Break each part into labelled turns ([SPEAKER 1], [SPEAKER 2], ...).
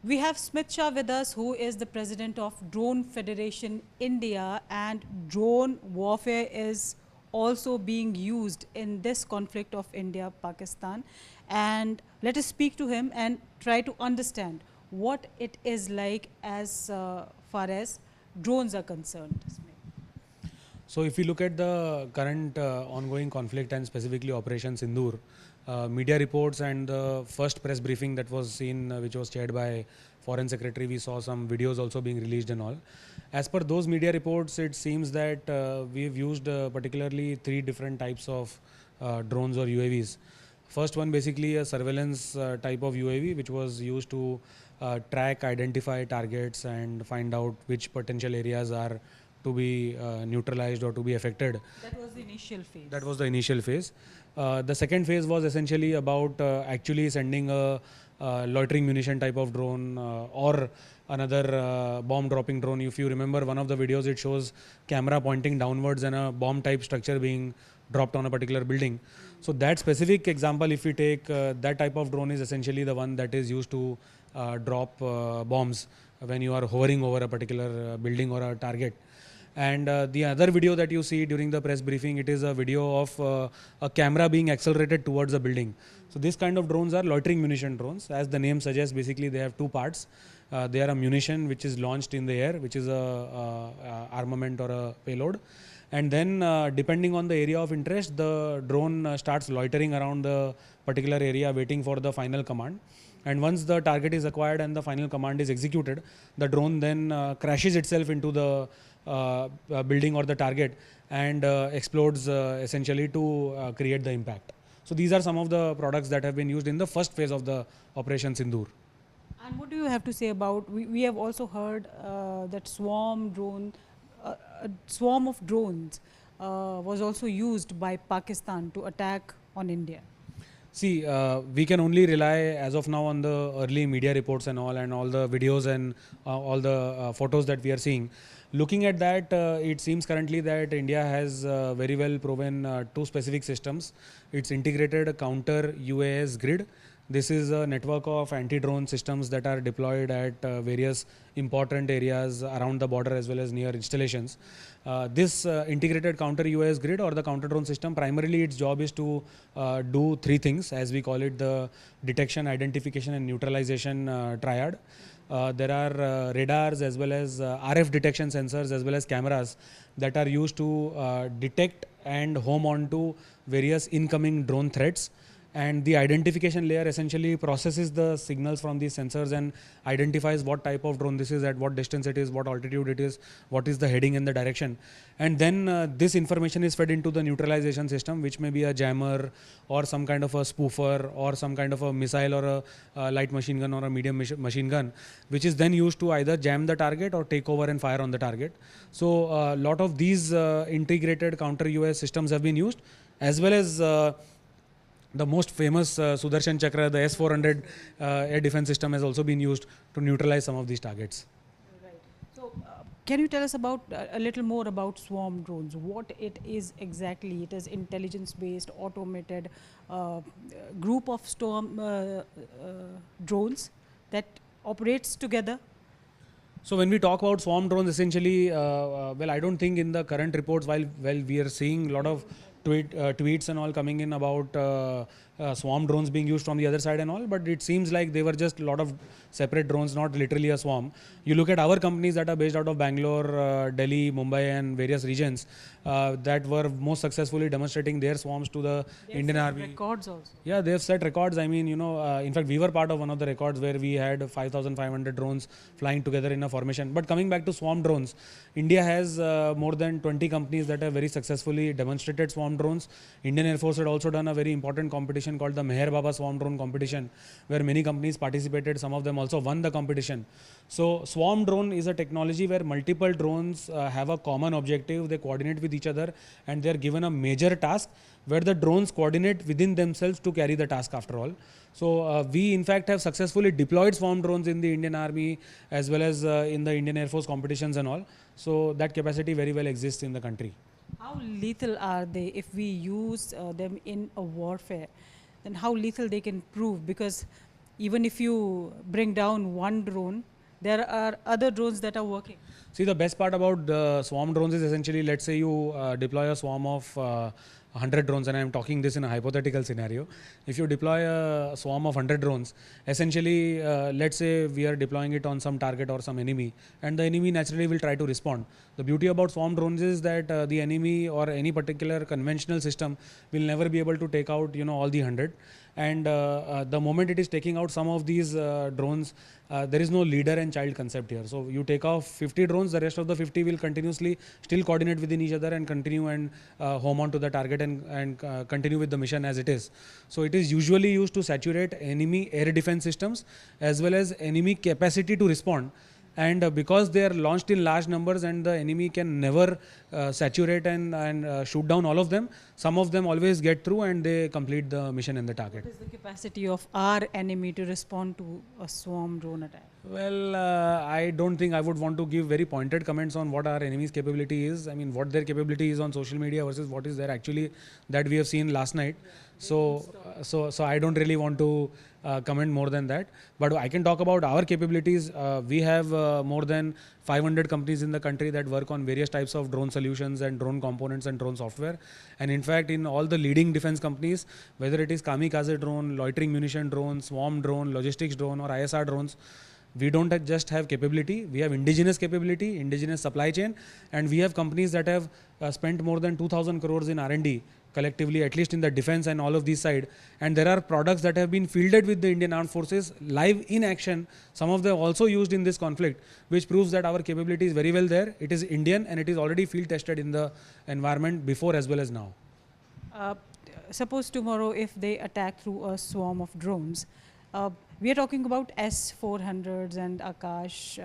[SPEAKER 1] We have Smit Shah with us, who is the president of Drone Federation India, and drone warfare is also being used in this conflict of India-Pakistan. And let us speak to him and try to understand what it is like as far as drones are concerned.
[SPEAKER 2] So if we look at the current ongoing conflict and specifically Operation Sindoor, media reports and the first press briefing that was seen, which was chaired by Foreign Secretary, we saw some videos also being released and all. As per those media reports, it seems that we've used particularly 3 different types of drones or UAVs. First one basically a surveillance type of UAV, which was used to track, identify targets and find out which potential areas are to be neutralized or to be affected.
[SPEAKER 1] That was the initial phase.
[SPEAKER 2] That was the initial phase. The second phase was essentially about actually sending a loitering munition type of drone or another bomb dropping drone. If you remember one of the videos, it shows camera pointing downwards and a bomb type structure being dropped on a particular building. So that specific example, if we take that type of drone, is essentially the one that is used to drop bombs when you are hovering over a particular building or a target. And the other video that you see during the press briefing, it is a video of a camera being accelerated towards a building. So this kind of drones are loitering munition drones. As the name suggests, basically they have 2 parts. They are a munition which is launched in the air, which is a armament or a payload. And then depending on the area of interest, the drone starts loitering around the particular area waiting for the final command. And once the target is acquired and the final command is executed, the drone then crashes itself into the building or the target and explodes essentially to create the impact. So these are some of the products that have been used in the first phase of the Operation Sindoor.
[SPEAKER 1] And what do you have to say about, we have also heard that a swarm of drones was also used by Pakistan to attack on India.
[SPEAKER 2] See, we can only rely as of now on the early media reports and all the videos and all the photos that we are seeing. Looking at that, it seems currently that India has very well proven 2 specific systems. It's integrated counter UAS grid. This is a network of anti-drone systems that are deployed at various important areas around the border as well as near installations. This integrated counter UAS grid or the counter drone system, primarily its job is to do 3 things, as we call it, the detection, identification and neutralization triad. There are radars as well as RF detection sensors as well as cameras that are used to detect and home onto various incoming drone threats. And the identification layer essentially processes the signals from these sensors and identifies what type of drone this is, at what distance it is, what altitude it is, what is the heading and the direction. And then this information is fed into the neutralization system, which may be a jammer or some kind of a spoofer or some kind of a missile or a light machine gun or a medium machine gun, which is then used to either jam the target or take over and fire on the target. So a lot of these integrated counter US systems have been used, as well as the most famous Sudarshan Chakra, the S-400 air defense system, has also been used to neutralize some of these targets.
[SPEAKER 1] Right. So, can you tell us about a little more about swarm drones? What it is exactly? It is intelligence-based, automated group of storm drones that operates together.
[SPEAKER 2] So when we talk about swarm drones, essentially, well, I don't think in the current reports, while we are seeing a lot of tweets and all coming in about swarm drones being used from the other side and all, but it seems like they were just a lot of separate drones, not literally a swarm. You look at our companies that are based out of Bangalore, Delhi, Mumbai and various regions that were most successfully demonstrating their swarms to the Indian Army.
[SPEAKER 1] Records also.
[SPEAKER 2] Yeah, they have set records. I mean, in fact, we were part of one of the records where we had 5,500 drones flying together in a formation. But coming back to swarm drones, India has more than 20 companies that have very successfully demonstrated swarm drones. Indian Air Force had also done a very important competition called the Meher Baba Swarm Drone Competition, where many companies participated. Some of them also won the competition. So swarm drone is a technology where multiple drones have a common objective. They coordinate with each other and they are given a major task where the drones coordinate within themselves to carry the task after all. So we in fact have successfully deployed swarm drones in the Indian Army as well as in the Indian Air Force competitions and all. So that capacity very well exists in the country.
[SPEAKER 1] How lethal are they if we use them in a warfare? Then how lethal they can prove? Because even if you bring down one drone, there are other drones that are working.
[SPEAKER 2] See, the best part about the swarm drones is essentially, let's say you deploy a swarm of 100 drones, and I'm talking this in a hypothetical scenario. If you deploy a swarm of 100 drones, essentially, let's say we are deploying it on some target or some enemy, and the enemy naturally will try to respond. The beauty about swarm drones is that the enemy or any particular conventional system will never be able to take out, all the 100. And the moment it is taking out some of these drones, there is no leader and child concept here. So you take off 50 drones, the rest of the 50 will continuously still coordinate within each other and continue and home on to the target and continue with the mission as it is. So it is usually used to saturate enemy air defense systems as well as enemy capacity to respond. And because they are launched in large numbers and the enemy can never saturate and shoot down all of them, some of them always get through and they complete the mission and the target.
[SPEAKER 1] What is the capacity of our enemy to respond to a swarm drone attack?
[SPEAKER 2] Well, I don't think I would want to give very pointed comments on what our enemy's capability is. I mean, what their capability is on social media versus what is there actually that we have seen last night. So I don't really want to comment more than that. But I can talk about our capabilities. We have more than 500 companies in the country that work on various types of drone solutions and drone components and drone software. And in fact, in all the leading defense companies, whether it is kamikaze drone, loitering munition drone, swarm drone, logistics drone, or ISR drones, we don't just have capability, we have indigenous capability, indigenous supply chain, and we have companies that have spent more than 2,000 crores in R&D collectively, at least in the defense and all of these side. And there are products that have been fielded with the Indian Armed Forces live in action. Some of them also used in this conflict, which proves that our capability is very well there. It is Indian and it is already field tested in the environment before as well as now.
[SPEAKER 1] Suppose tomorrow if they attack through a swarm of drones, we are talking about S-400s and Akash,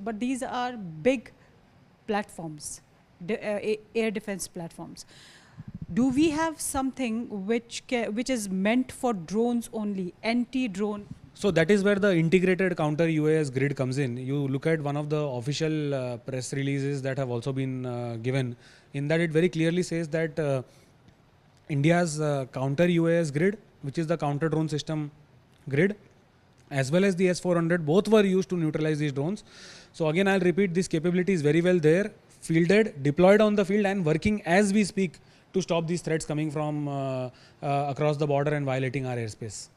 [SPEAKER 1] but these are big platforms, air defense platforms. Do we have something which is meant for drones only, anti-drone?
[SPEAKER 2] So that is where the integrated counter UAS grid comes in. You look at one of the official press releases that have also been given. In that it very clearly says that India's counter UAS grid, which is the counter drone system grid, as well as the S-400, both were used to neutralize these drones. So again, I'll repeat, this capability is very well there, fielded, deployed on the field and working as we speak to stop these threats coming from across the border and violating our airspace.